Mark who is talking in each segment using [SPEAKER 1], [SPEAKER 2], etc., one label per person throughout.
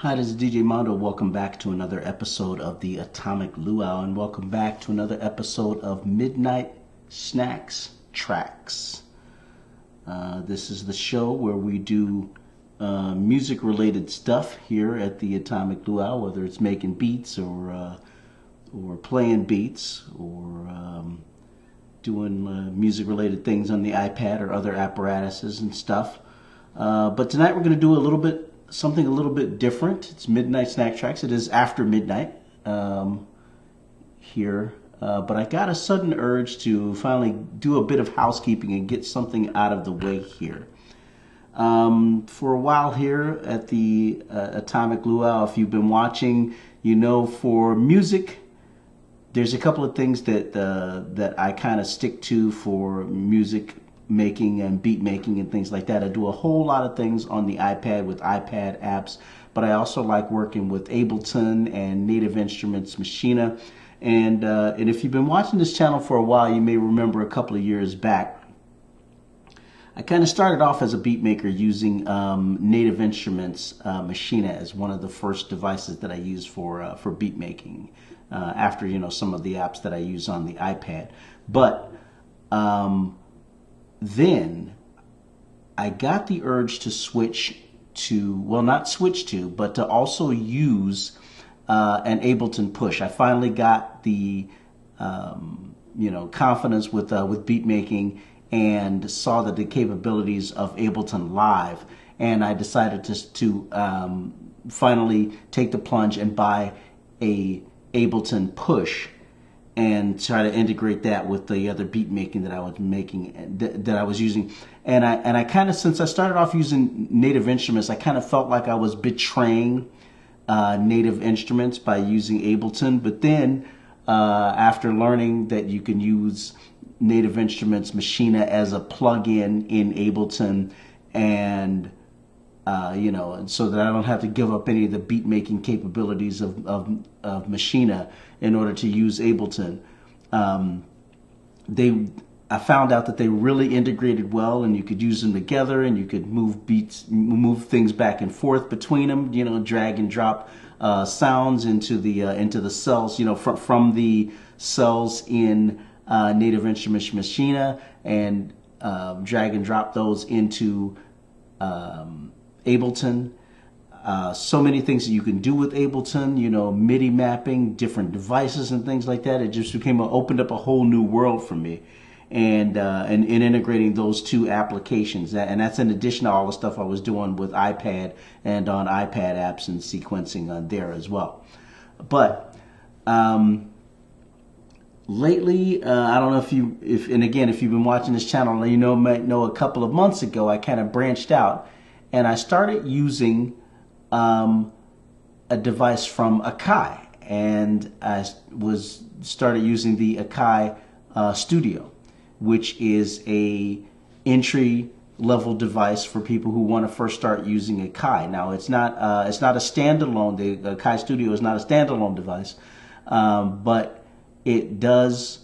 [SPEAKER 1] Hi, this is DJ Mondo. Welcome back to another episode of the Atomic Luau, and welcome back to another episode of Midnight Snax Tracks. This is the show where we do music-related stuff here at the Atomic Luau, whether it's making beats or playing beats or doing music-related things on the iPad or other apparatuses and stuff. But tonight we're going to do something a little bit different. It's Midnight Snack Tracks. It is after midnight here, but I got a sudden urge to finally do a bit of housekeeping and get something out of the way here. For a while here at the Atomic Luau, if you've been watching, you know, for music, there's a couple of things that I kind of stick to for music making and beat making and things like that. I do a whole lot of things on the iPad with iPad apps, but I also like working with Ableton and Native Instruments Machina. And if you've been watching this channel for a while, you may remember a couple of years back, I kind of started off as a beat maker using Native Instruments Machina as one of the first devices that I used for beat making. After, you know, some of the apps that I use on the iPad, but then I got the urge to switch to, well, not switch to, but to also use an Ableton push. I finally got the confidence with beat making and saw that the capabilities of Ableton Live, and I decided to finally take the plunge and buy a Ableton push and try to integrate that with the other beat making that I was making, that I was using. And I kind of, since I started off using Native Instruments, I kind of felt like I was betraying Native Instruments by using Ableton. But then after learning that you can use Native Instruments Machina as a plug-in in Ableton, and and so that I don't have to give up any of the beat making capabilities of Machina in order to use Ableton. I found out that they really integrated well, and you could use them together, and you could move things back and forth between them. You know, drag and drop sounds into the cells. You know, from the cells in Native Instruments Machina, and drag and drop those into Ableton. So many things that you can do with Ableton, you know, MIDI mapping, different devices and things like that. It just opened up a whole new world for me, and in integrating those two applications. And that's in addition to all the stuff I was doing with iPad and on iPad apps and sequencing on there as well. But lately, I don't know if you've been watching this channel, you might know a couple of months ago, I kind of branched out and I started using a device from Akai, and I started using the Akai Studio, which is a entry level device for people who want to first start using Akai. Now, it's not a standalone. The Akai Studio is not a standalone device, but it does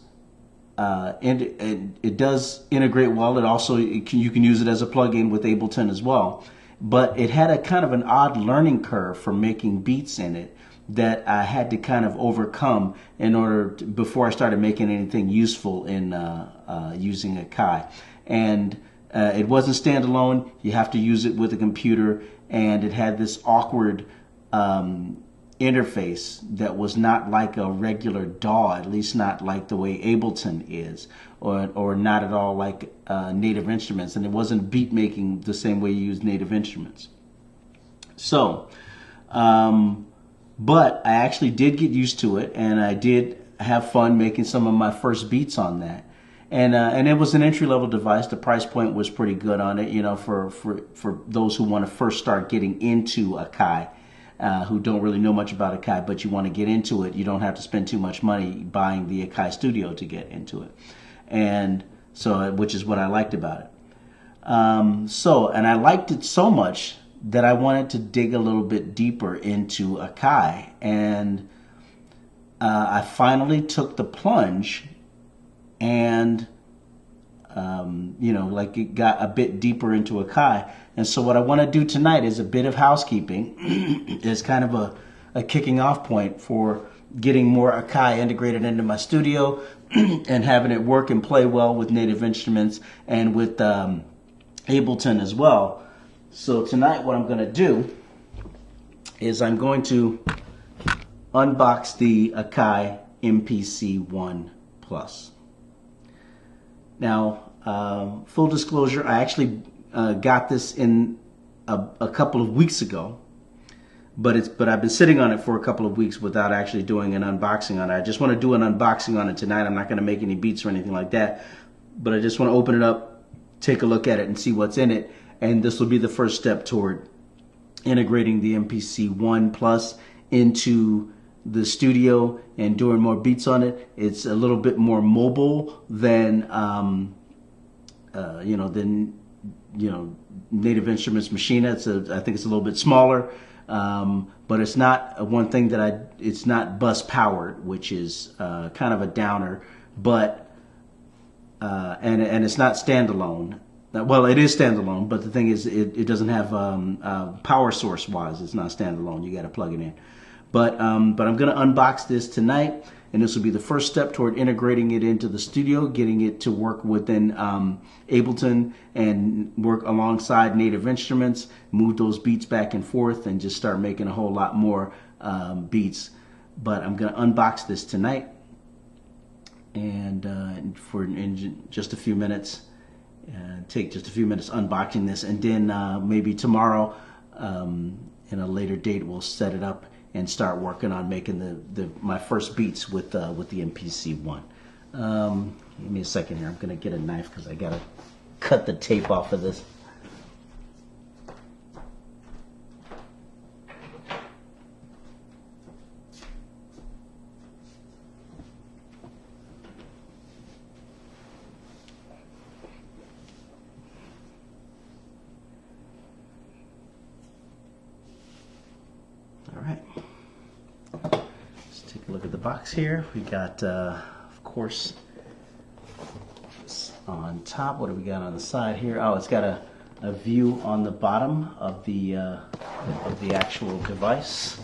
[SPEAKER 1] it does integrate well. You can use it as a plug-in with Ableton as well. But it had a kind of an odd learning curve for making beats in it that I had to kind of overcome before I started making anything useful in using Akai. And it wasn't standalone. You have to use it with a computer, and it had this awkward interface that was not like a regular DAW, at least not like the way Ableton is, or not at all like Native Instruments, and it wasn't beat making the same way you use Native Instruments. So, but I actually did get used to it, and I did have fun making some of my first beats on that. And it was an entry-level device. The price point was pretty good on it, you know, for those who want to first start getting into Akai. Who don't really know much about Akai, but you want to get into it. You don't have to spend too much money buying the Akai Studio to get into it, and so, which is what I liked about it. And I liked it so much that I wanted to dig a little bit deeper into Akai, and I finally took the plunge and you know, like it got a bit deeper into Akai. And so what I want to do tonight is a bit of housekeeping. It's kind of a kicking off point for getting more Akai integrated into my studio and having it work and play well with Native Instruments and with Ableton as well. So tonight what I'm going to do is I'm going to unbox the Akai MPC One Plus. Now, full disclosure, I actually got this in a couple of weeks ago, but I've been sitting on it for a couple of weeks without actually doing an unboxing on it. I just want to do an unboxing on it tonight. I'm not going to make any beats or anything like that, but I just want to open it up, take a look at it, and see what's in it. And this will be the first step toward integrating the MPC One Plus into the studio and doing more beats on it. It's a little bit more mobile than Native Instruments Machina. I think it's a little bit smaller, but it's not one thing that it's not bus powered, which is kind of a downer. But and it's not standalone. Well, it is standalone, but the thing is, it doesn't have power source wise. It's not standalone. You got to plug it in. But I'm going to unbox this tonight, and this will be the first step toward integrating it into the studio, getting it to work within Ableton and work alongside Native Instruments, move those beats back and forth, and just start making a whole lot more beats. But I'm going to unbox this tonight, and in just a few minutes. Take just a few minutes unboxing this, and then maybe tomorrow, in a later date, we'll set it up and start working on making my first beats with the MPC One. Give me a second here. I'm gonna get a knife because I gotta cut the tape off of this. All right, let's take a look at the box here. We got, of course, on top. What do we got on the side here? Oh, it's got a view on the bottom of the actual device,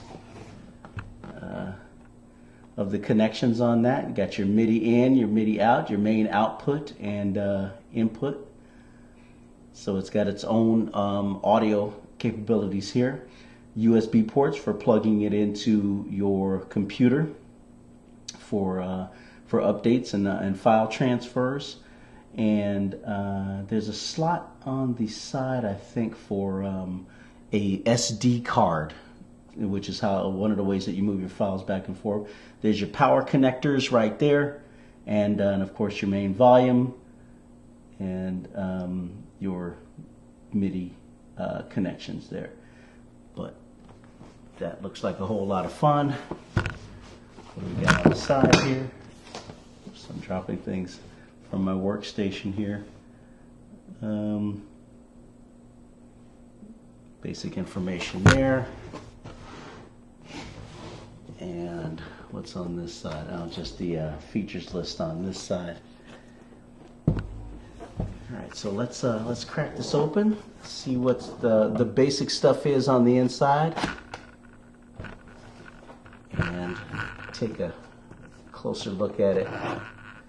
[SPEAKER 1] of the connections on that. You got your MIDI in, your MIDI out, your main output and input. So it's got its own audio capabilities here. USB ports for plugging it into your computer for updates and file transfers, and there's a slot on the side, I think, for a SD card, which is one of the ways that you move your files back and forth. There's your power connectors right there, and of course your main volume and your MIDI connections there. But that looks like a whole lot of fun. What do we got on the side here? Oops, I'm dropping things from my workstation here. Basic information there. And what's on this side? Oh, just the features list on this side. All right, so let's crack this open. See what the basic stuff is on the inside. And take a closer look at it.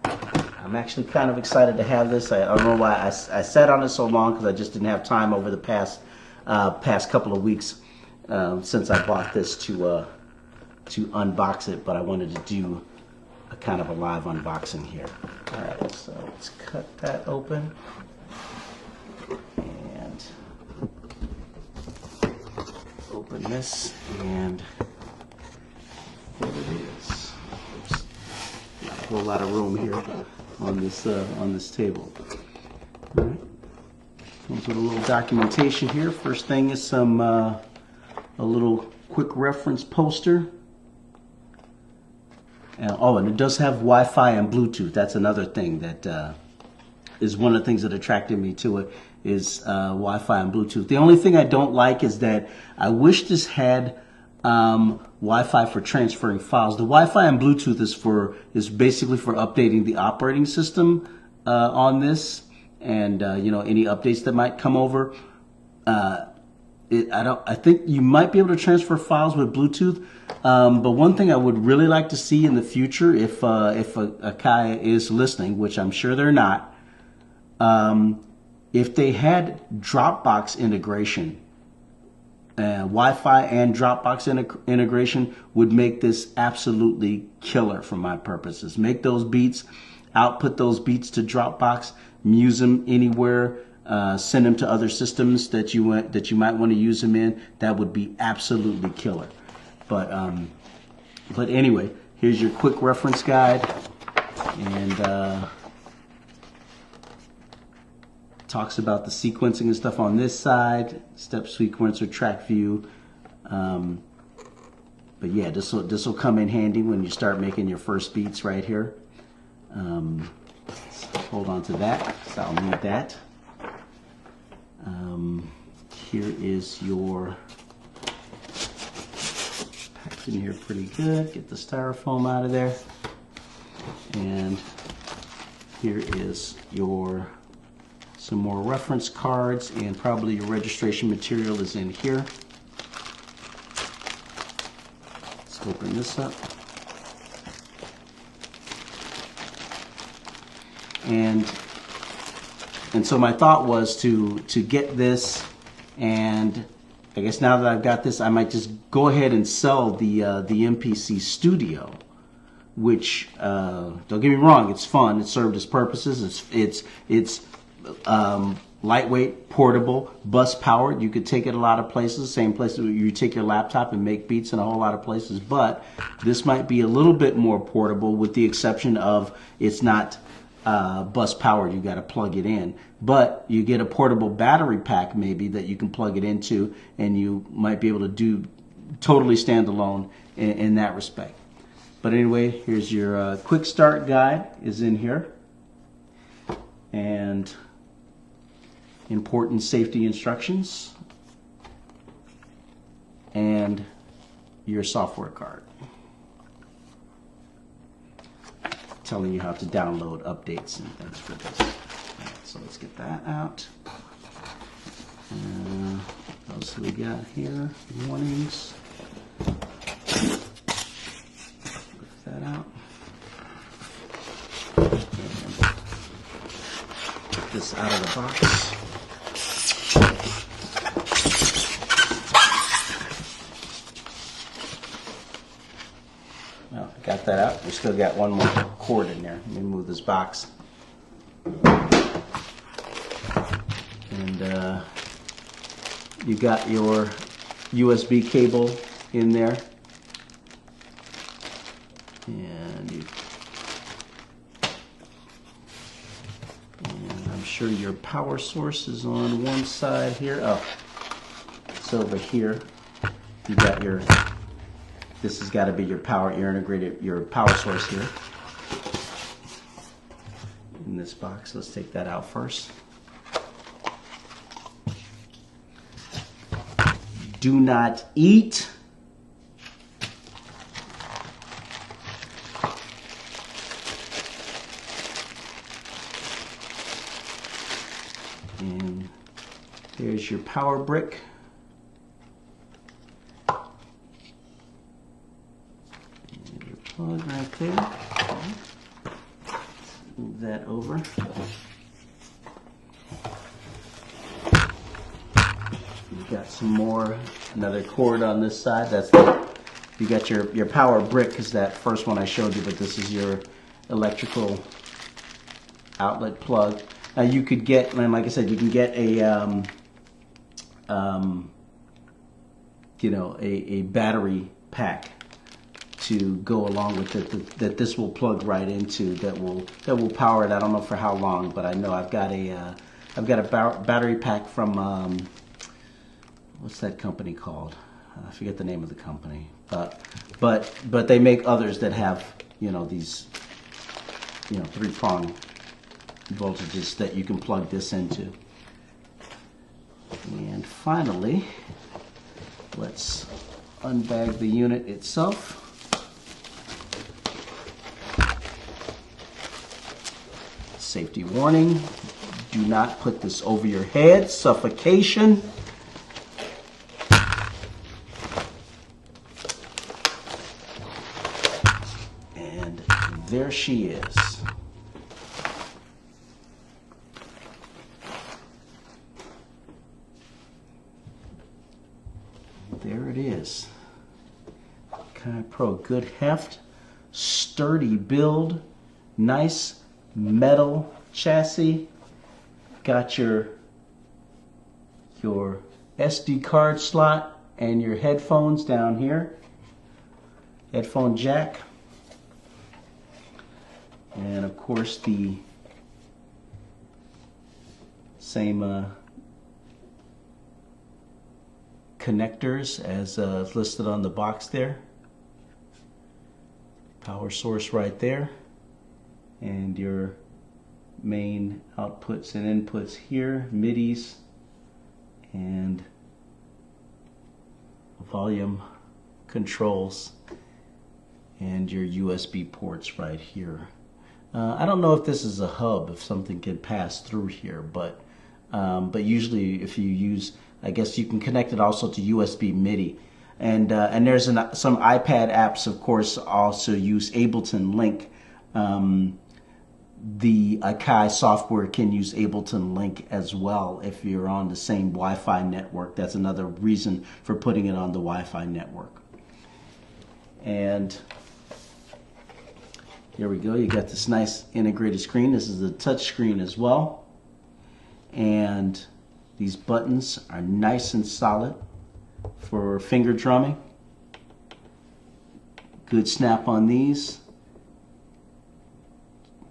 [SPEAKER 1] I'm actually kind of excited to have this. I don't know why I sat on it so long, because I just didn't have time over the past couple of weeks since I bought this to unbox it. But I wanted to do a kind of a live unboxing here. All right, so let's cut that open and open this, and there it is. Oops. Not a whole lot of room here on this table. All right. Comes with a little documentation here. First thing is a little quick reference poster. And it does have Wi-Fi and Bluetooth. That's another thing that is one of the things that attracted me to it, is Wi-Fi and Bluetooth. The only thing I don't like is that I wish this had Wi-Fi for transferring files. The Wi-Fi and Bluetooth is basically for updating the operating system on this. and you know, any updates that might come over. I think you might be able to transfer files with Bluetooth, but one thing I would really like to see in the future, if Akai is listening, which I'm sure they're not, if they had Dropbox integration, Wi-Fi and Dropbox integration would make this absolutely killer for my purposes. Make those beats, output those beats to Dropbox, use them anywhere. Send them to other systems that you might want to use them in. That would be absolutely killer. But anyway, here's your quick reference guide, and talks about the sequencing and stuff on this side, step sequencer, track view. But yeah, this will come in handy when you start making your first beats right here. Hold on to that, so I'll need that. Here is your, packed in here pretty good. Get the styrofoam out of there. And here is some more reference cards, and probably your registration material is in here. Let's open this up. And so my thought was to get this, and I guess now that I've got this, I might just go ahead and sell the MPC Studio, which don't get me wrong, it's fun. It served its purposes. It's lightweight, portable, bus powered. You could take it a lot of places. Same place you take your laptop and make beats in a whole lot of places. But this might be a little bit more portable, with the exception of it's not bus powered. You got to plug it in, but you get a portable battery pack maybe that you can plug it into, and you might be able to do totally standalone in that respect. But anyway, here's your quick start guide is in here, and important safety instructions, and your software card telling you how to download updates and things for this. Right, so let's get that out. What else do we got here? Warnings. Lift that out. Get this out of the box. Well, got that out. We still got one more cord in there. Let me move this box. And you got your USB cable in there. And I'm sure your power source is on one side here. Oh, it's over here. You got your, this has got to be your power, your power source here in this box. Let's take that out first. Do not eat. And there's your power brick. And your plug right there. Move that over. You've got some more, another cord on this side. That's you got your power brick, is that first one I showed you, but this is your electrical outlet plug. Now you could get, and like I said, you can get a you know, a battery pack to go along with it that this will plug right into, that will power it. I don't know for how long, but I know I've got a battery pack from what's that company called? I forget the name of the company, but they make others that have, you know, these, you know, 3-prong voltages that you can plug this into. And finally, let's unbag the unit itself. Safety warning: Do not put this over your head. Suffocation. And there she is. There it is. Akai Pro, good heft, sturdy build, nice metal chassis. Got your SD card slot and your headphones down here. Headphone jack. And of course the same connectors as listed on the box there. Power source right there, and your main outputs and inputs here, MIDIs, and volume controls, and your USB ports right here. I don't know if this is a hub, if something can pass through here, but usually if you use, I guess you can connect it also to USB MIDI. And there's some iPad apps, of course, also use Ableton Link. The Akai software can use Ableton Link as well if you're on the same Wi-Fi network. That's another reason for putting it on the Wi-Fi network. And here we go. You got this nice integrated screen. This is a touch screen as well. And these buttons are nice and solid for finger drumming. Good snap on these.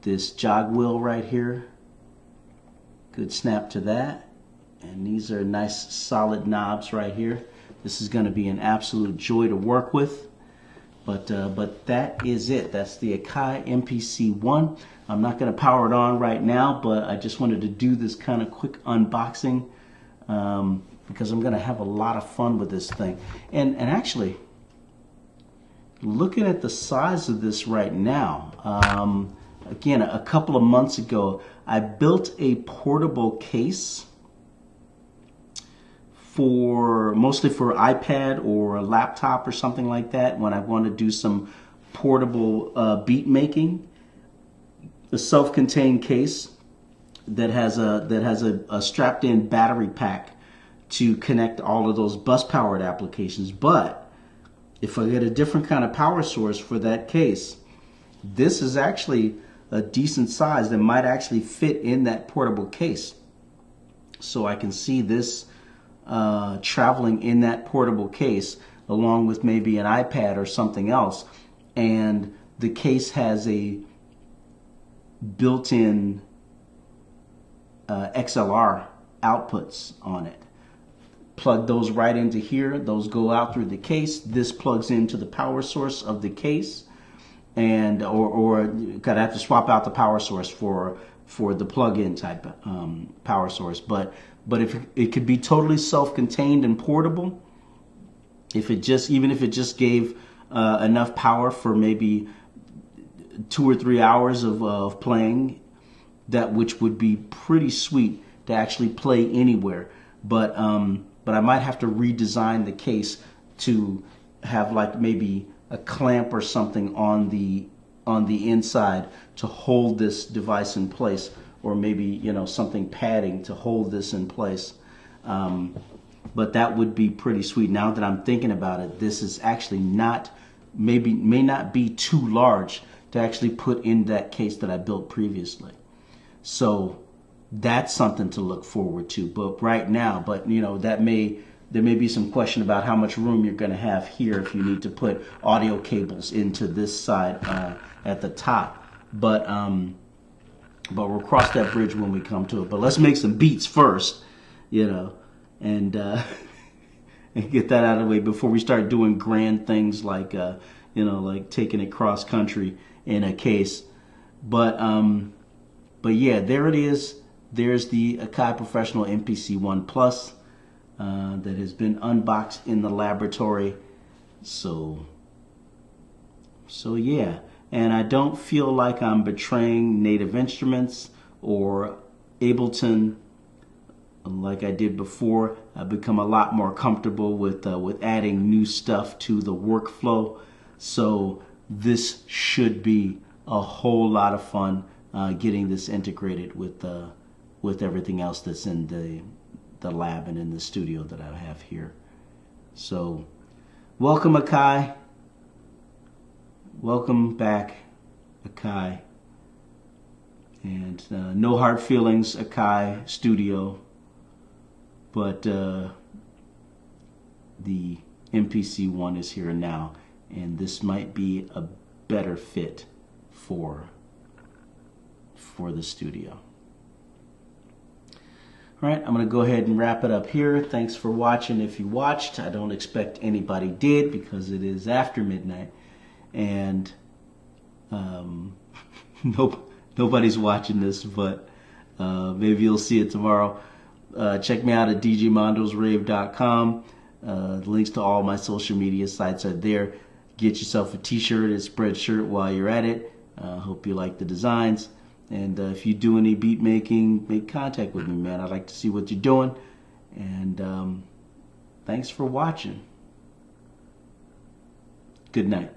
[SPEAKER 1] This jog wheel right here, good snap to that. And these are nice solid knobs right here. This is going to be an absolute joy to work with. But that is it. That's the Akai MPC One. I'm not going to power it on right now, but I just wanted to do this kind of quick unboxing because I'm going to have a lot of fun with this thing. And actually, looking at the size of this right now, again, a couple of months ago, I built a portable case mostly for iPad or a laptop or something like that when I want to do some portable beat making. A self-contained case that has a strapped-in battery pack to connect all of those bus-powered applications. But if I get a different kind of power source for that case, this is actually a decent size that might actually fit in that portable case. So I can see this traveling in that portable case along with maybe an iPad or something else. And the case has a built-in XLR outputs on it. Plug those right into here. Those go out through the case. This plugs into the power source of the case. And or gotta have to swap out the power source for the plug-in type power source. But if it could be totally self-contained and portable, even if it just gave enough power for maybe 2 or 3 hours of playing, which would be pretty sweet to actually play anywhere. But I might have to redesign the case to have like maybe a clamp or something on the inside to hold this device in place, or maybe something padding to hold this in place. But that would be pretty sweet. Now that I'm thinking about it, this is actually may not be too large to actually put in that case that I built previously. So that's something to look forward to. But right now, there may be some question about how much room you're going to have here if you need to put audio cables into this side at the top. But we'll cross that bridge when we come to it. But let's make some beats first, and and get that out of the way before we start doing grand things like like taking it cross country in a case. But yeah, there it is. There's the Akai Professional MPC One Plus. That has been unboxed in the laboratory. So yeah, and I don't feel like I'm betraying Native Instruments or Ableton, like I did before, I've become a lot more comfortable with adding new stuff to the workflow. So this should be a whole lot of fun getting this integrated with everything else that's in the lab and in the studio that I have here. So welcome, Akai. Welcome back, Akai. And no hard feelings, Akai Studio. But the MPC One is here now, and this might be a better fit for the studio. All right, I'm going to go ahead and wrap it up here. Thanks for watching. If you watched, I don't expect anybody did because it is after midnight, and nobody's watching this, but maybe you'll see it tomorrow. Check me out at djmondosrave.com. The links to all my social media sites are there. Get yourself a t-shirt and spreadshirt while you're at it. Hope you like the designs. And if you do any beat making, make contact with me, man. I'd like to see what you're doing. And thanks for watching. Good night.